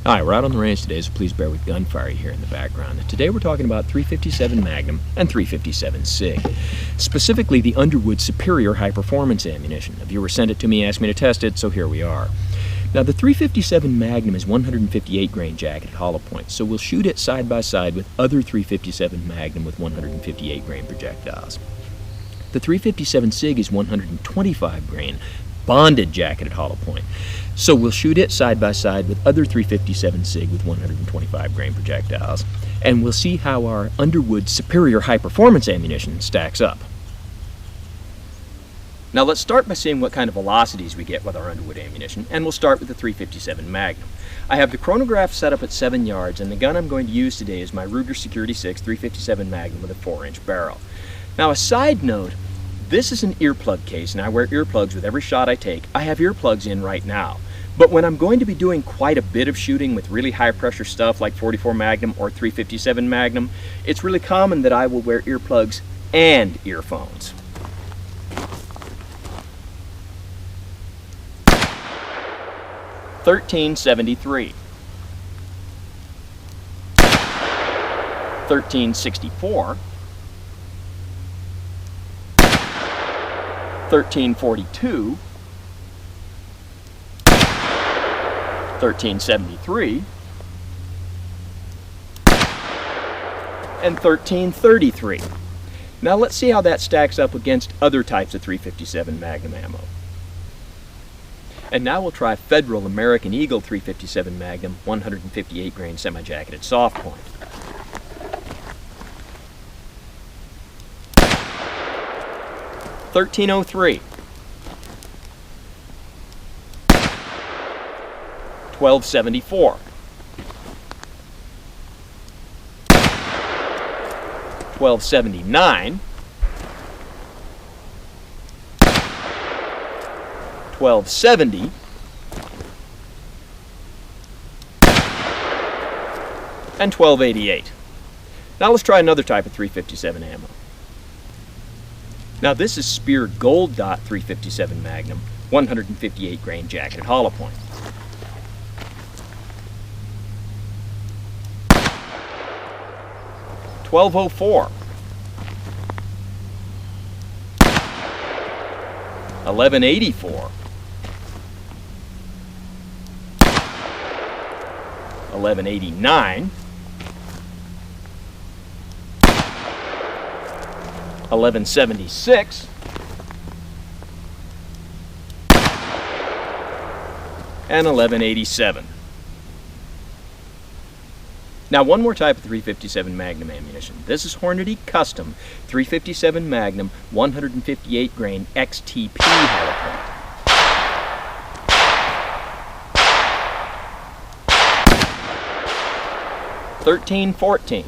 Hi, we're out on the range today, so please bear with gunfire here in the background. Today we're talking about 357 Magnum and 357 SIG, specifically the Underwood Superior High Performance ammunition. A viewer sent it to me, asked me to test it, so here we are. Now the 357 Magnum is 158 grain jacketed hollow point, so we'll shoot it side by side with other 357 Magnum with 158 grain projectiles. The 357 SIG is 125 grain bonded jacketed hollow point, so we'll shoot it side by side with other 357 SIG with 125 grain projectiles, and we'll see how our Underwood Superior High Performance ammunition stacks up. Now let's start by seeing what kind of velocities we get with our Underwood ammunition, and we'll start with the 357 Magnum. I have the chronograph set up at 7 yards, and the gun I'm going to use today is my Ruger Security 6 357 Magnum with a 4-inch barrel. Now a side note, this is an earplug case, and I wear earplugs with every shot I take. I have earplugs in right now. But when I'm going to be doing quite a bit of shooting with really high pressure stuff like 44 Magnum or 357 Magnum, it's really common that I will wear earplugs and earphones. $13.73, $13.64, $13.42, $13.73, and $13.33. Now let's see how that stacks up against other types of 357 Magnum ammo. And now we'll try Federal American Eagle 357 Magnum 158 grain semi-jacketed soft point. $13.03, $12.74, $12.79, $12.70, and $12.88. Now let's try another type of 357 ammo. Now this is Speer Gold Dot 357 Magnum 158 grain jacketed hollow point. $12.04, $11.84, $11.89, $11.76, and $11.87. Now one more type of 357 Magnum ammunition. This is Hornady Custom 357 Magnum 158 grain XTP hollow point. $13.14,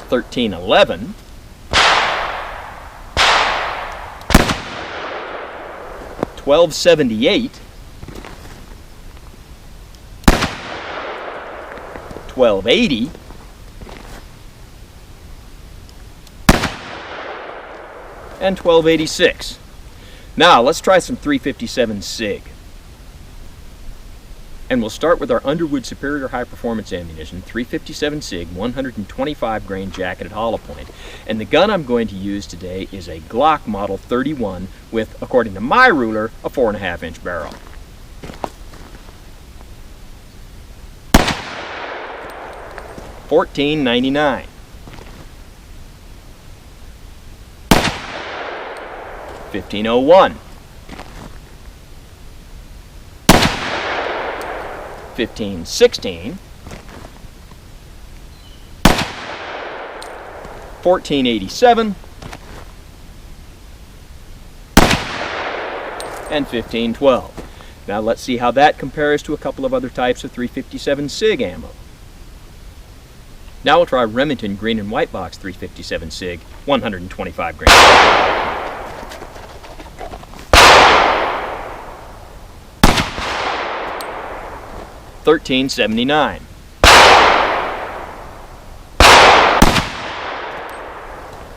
$13.11, $12.78, $12.80, and $12.86. Now let's try some 357 SIG. And we'll start with our Underwood Superior High Performance ammunition 357 SIG 125 grain jacketed hollow point. And the gun I'm going to use today is a Glock Model 31 with, according to my ruler, a 4.5-inch barrel. $14.99, $15.01, $15.16, $14.87, and $15.12. Now let's see how that compares to a couple of other types of 357 SIG ammo. Now we'll try Remington Green and White Box 357 SIG 125 grain. $13.79,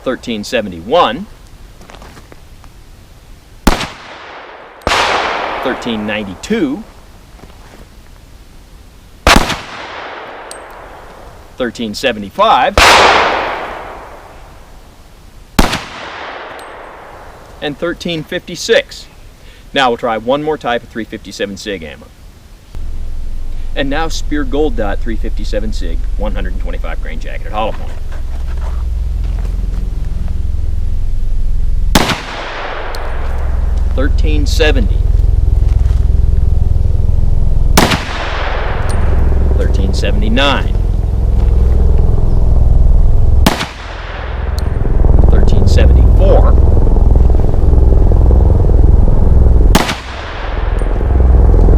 $13.71, 1392, 1375, and 1356. Now we'll try one more type of 357 SIG ammo. And now Spear Gold Dot 357 SIG 125 grain jacketed hollow point. $13.70, $13.79, $13.74,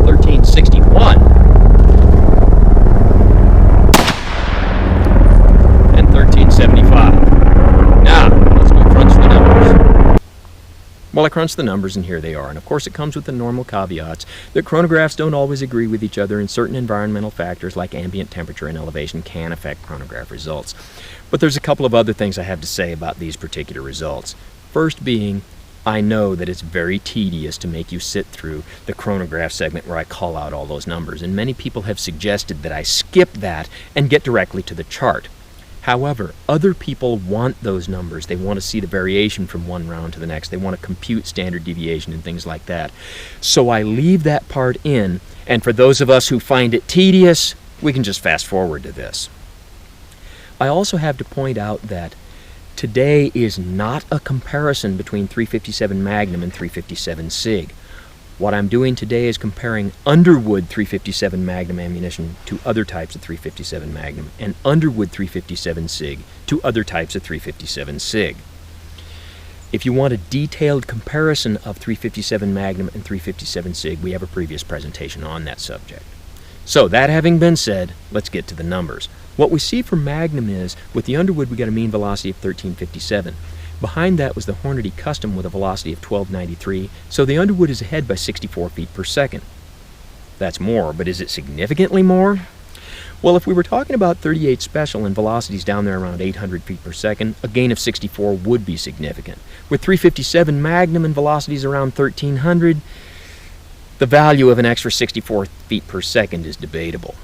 $13.61, and $13.75. Now, let's go crunch the numbers. Well, I crunched the numbers and here they are, and of course it comes with the normal caveats that chronographs don't always agree with each other and certain environmental factors like ambient temperature and elevation can affect chronograph results. But there's a couple of other things I have to say about these particular results. First being, I know that it's very tedious to make you sit through the chronograph segment where I call out all those numbers, and many people have suggested that I skip that and get directly to the chart. However, other people want those numbers. They want to see the variation from one round to the next. They want to compute standard deviation and things like that. So I leave that part in, and for those of us who find it tedious, we can just fast forward to this. I also have to point out that today is not a comparison between 357 Magnum and 357 SIG. What I'm doing today is comparing Underwood 357 Magnum ammunition to other types of 357 Magnum and Underwood 357 SIG to other types of 357 SIG. If you want a detailed comparison of 357 Magnum and 357 SIG, we have a previous presentation on that subject. So that having been said, let's get to the numbers. What we see for Magnum is, with the Underwood we got a mean velocity of 1357. Behind that was the Hornady Custom with a velocity of 1293, so the Underwood is ahead by 64 feet per second. That's more, but is it significantly more? Well, if we were talking about 38 Special and velocities down there around 800 feet per second, a gain of 64 would be significant. With 357 Magnum and velocities around 1300, the value of an extra 64 feet per second is debatable.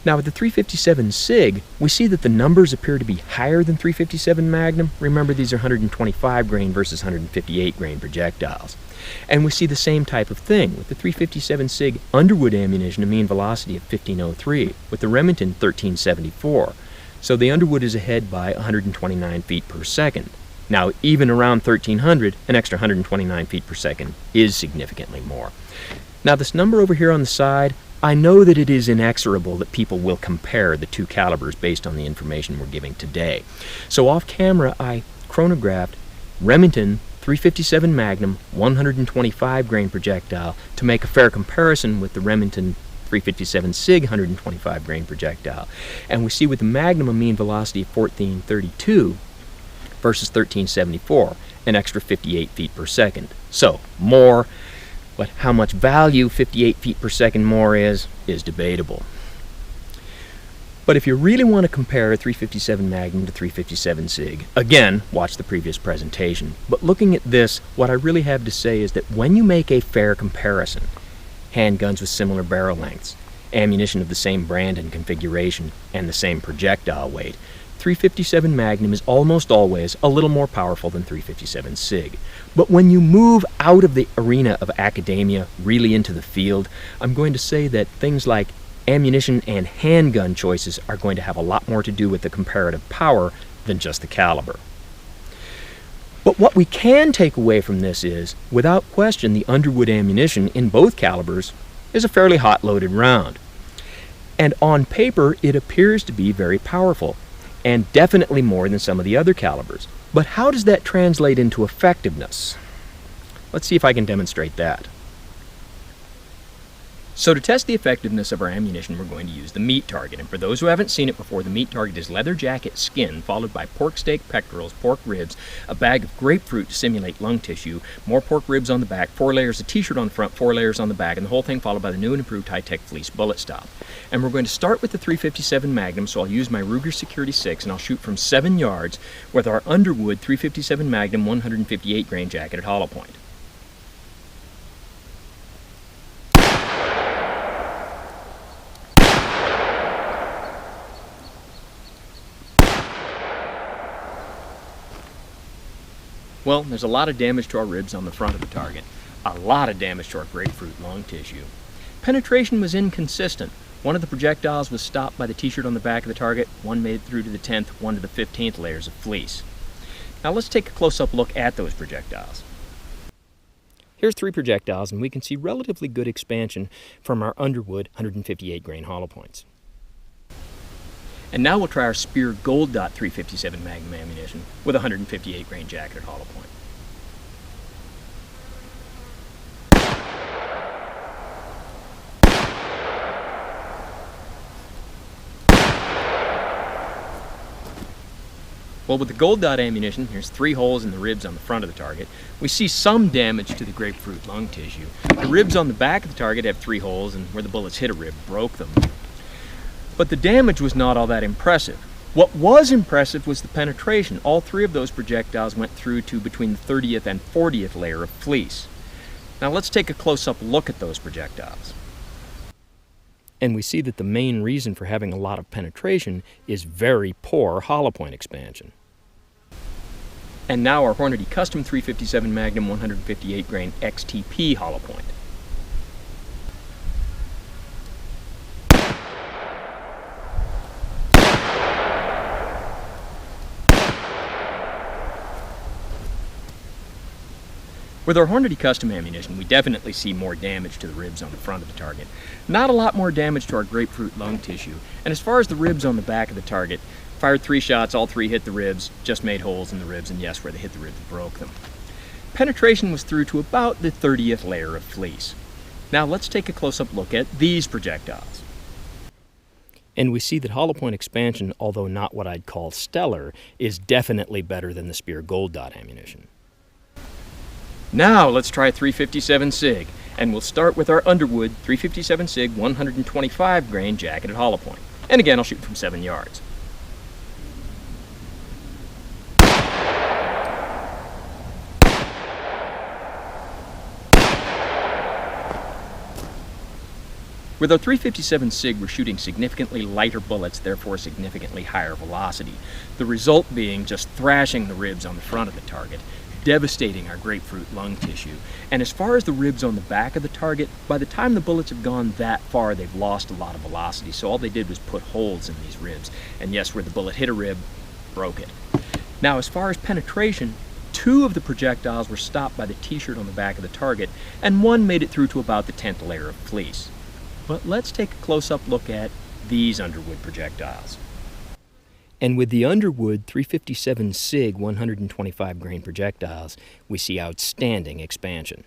Now with the 357 SIG, we see that the numbers appear to be higher than 357 Magnum. Remember, these are 125 grain versus 158 grain projectiles. And we see the same type of thing with the 357 SIG Underwood ammunition, a mean velocity of 1503, with the Remington 1374. So the Underwood is ahead by 129 feet per second. Now, even around 1300, an extra 129 feet per second is significantly more. Now this number over here on the side, I know that it is inexorable that people will compare the two calibers based on the information we're giving today. So off camera, I chronographed Remington 357 Magnum 125 grain projectile to make a fair comparison with the Remington 357 SIG 125 grain projectile. And we see with the Magnum a mean velocity of 1432 versus 1374, an extra 58 feet per second. So more. But how much value 58 feet per second more is debatable. But if you really want to compare 357 Magnum to 357 SIG, again, watch the previous presentation. But looking at this, what I really have to say is that when you make a fair comparison, handguns with similar barrel lengths, ammunition of the same brand and configuration, and the same projectile weight, 357 Magnum is almost always a little more powerful than 357 SIG. But when you move out of the arena of academia, really into the field, I'm going to say that things like ammunition and handgun choices are going to have a lot more to do with the comparative power than just the caliber. But what we can take away from this is, without question, the Underwood ammunition in both calibers is a fairly hot loaded round. And on paper, it appears to be very powerful, and definitely more than some of the other calibers. But how does that translate into effectiveness? Let's see if I can demonstrate that. So to test the effectiveness of our ammunition, we're going to use the meat target. And for those who haven't seen it before, the meat target is leather jacket skin, followed by pork steak pectorals, pork ribs, a bag of grapefruit to simulate lung tissue, more pork ribs on the back, 4 layers of t-shirt on the front, 4 layers on the back, and the whole thing followed by the new and improved high-tech fleece bullet stop. And we're going to start with the 357 Magnum, so I'll use my Ruger Security 6, and I'll shoot from 7 yards with our Underwood 357 Magnum 158 grain jacketed hollow point. Well, there's a lot of damage to our ribs on the front of the target. A lot of damage to our grapefruit lung tissue. Penetration was inconsistent. One of the projectiles was stopped by the t-shirt on the back of the target. One made it through to the 10th, one to the 15th layers of fleece. Now let's take a close-up look at those projectiles. Here's 3 projectiles, and we can see relatively good expansion from our Underwood 158 grain hollow points. And now we'll try our Speer Gold Dot 357 Magnum ammunition with a 158 grain jacketed hollow point. Well, with the Gold Dot ammunition, here's 3 holes in the ribs on the front of the target. We see some damage to the grapefruit lung tissue. The ribs on the back of the target have 3 holes, and where the bullets hit a rib broke them. But the damage was not all that impressive. What was impressive was the penetration. All 3 of those projectiles went through to between the 30th and 40th layer of fleece. Now let's take a close-up look at those projectiles. And we see that the main reason for having a lot of penetration is very poor hollow point expansion. And now our Hornady Custom 357 Magnum 158 grain XTP hollow point. With our Hornady Custom ammunition, we definitely see more damage to the ribs on the front of the target. Not a lot more damage to our grapefruit lung tissue. And as far as the ribs on the back of the target, fired 3 shots, all 3 hit the ribs, just made holes in the ribs, and yes, where they hit the ribs, broke them. Penetration was through to about the 30th layer of fleece. Now let's take a close-up look at these projectiles. And we see that hollow point expansion, although not what I'd call stellar, is definitely better than the Speer Gold Dot ammunition. Now let's try 357 SIG, and we'll start with our Underwood 357 SIG 125 grain jacketed hollow point. And again, I'll shoot from 7 yards. With our 357 SIG, we're shooting significantly lighter bullets, therefore significantly higher velocity. The result being just thrashing the ribs on the front of the target, devastating our grapefruit lung tissue. And as far as the ribs on the back of the target, by the time the bullets have gone that far, they've lost a lot of velocity. So all they did was put holes in these ribs. And yes, where the bullet hit a rib, broke it. Now, as far as penetration, 2 of the projectiles were stopped by the t-shirt on the back of the target, and 1 made it through to about the 10th layer of fleece. But let's take a close-up look at these Underwood projectiles. And with the Underwood 357 SIG 125 grain projectiles, we see outstanding expansion.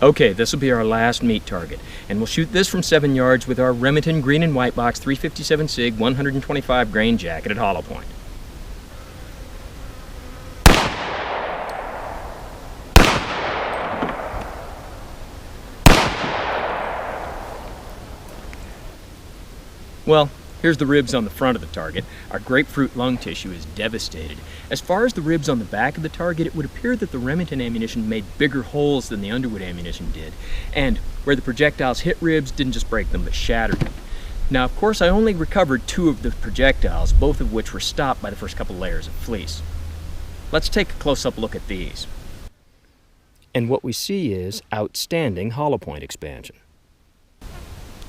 Okay, this will be our last meat target, and we'll shoot this from 7 yards with our Remington green and white box 357 SIG 125 grain jacketed hollow point. Well, here's the ribs on the front of the target. Our grapefruit lung tissue is devastated. As far as the ribs on the back of the target, it would appear that the Remington ammunition made bigger holes than the Underwood ammunition did. And where the projectiles hit ribs, didn't just break them, but shattered them. Now, of course, I only recovered 2 of the projectiles, both of which were stopped by the first couple layers of fleece. Let's take a close-up look at these. And what we see is outstanding hollow point expansion.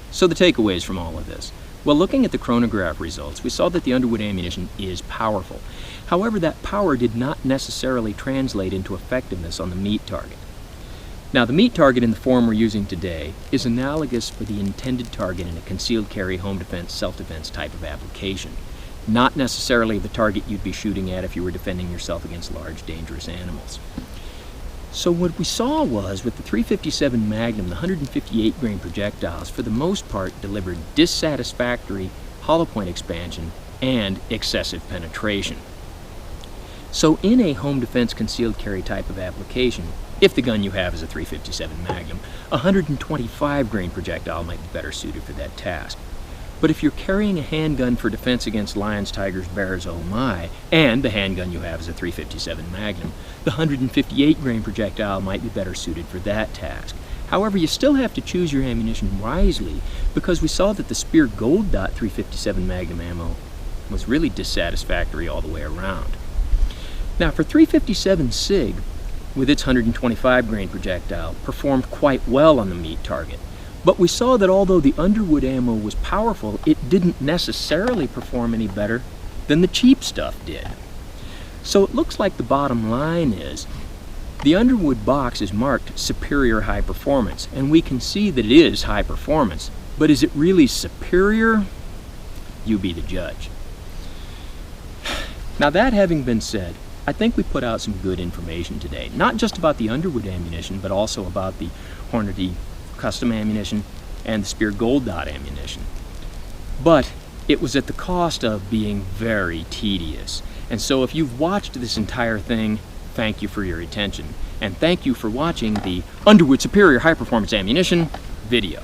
So the takeaways from all of this. Well, looking at the chronograph results, we saw that the Underwood ammunition is powerful. However, that power did not necessarily translate into effectiveness on the meat target. Now, the meat target in the form we're using today is analogous for the intended target in a concealed carry, home defense, self-defense type of application. Not necessarily the target you'd be shooting at if you were defending yourself against large, dangerous animals. So what we saw was, with the 357 Magnum, the 158 grain projectiles, for the most part, delivered dissatisfactory hollow point expansion and excessive penetration. So in a home defense concealed carry type of application, if the gun you have is a 357 Magnum, a 125 grain projectile might be better suited for that task. But if you're carrying a handgun for defense against lions, tigers, bears, oh my, and the handgun you have is a 357 Magnum, the 158 grain projectile might be better suited for that task. However, you still have to choose your ammunition wisely, because we saw that the Speer Gold Dot 357 Magnum ammo was really dissatisfactory all the way around. Now for 357 SIG, with its 125 grain projectile, performed quite well on the meat target. But we saw that although the Underwood ammo was powerful, it didn't necessarily perform any better than the cheap stuff did. So it looks like the bottom line is, the Underwood box is marked superior high performance, and we can see that it is high performance. But is it really superior? You be the judge. Now that having been said, I think we put out some good information today, not just about the Underwood ammunition, but also about the Hornady custom ammunition and the Spear Gold Dot ammunition. But it was at the cost of being very tedious. And so if you've watched this entire thing, thank you for your attention. And thank you for watching the Underwood Superior High Performance Ammunition video.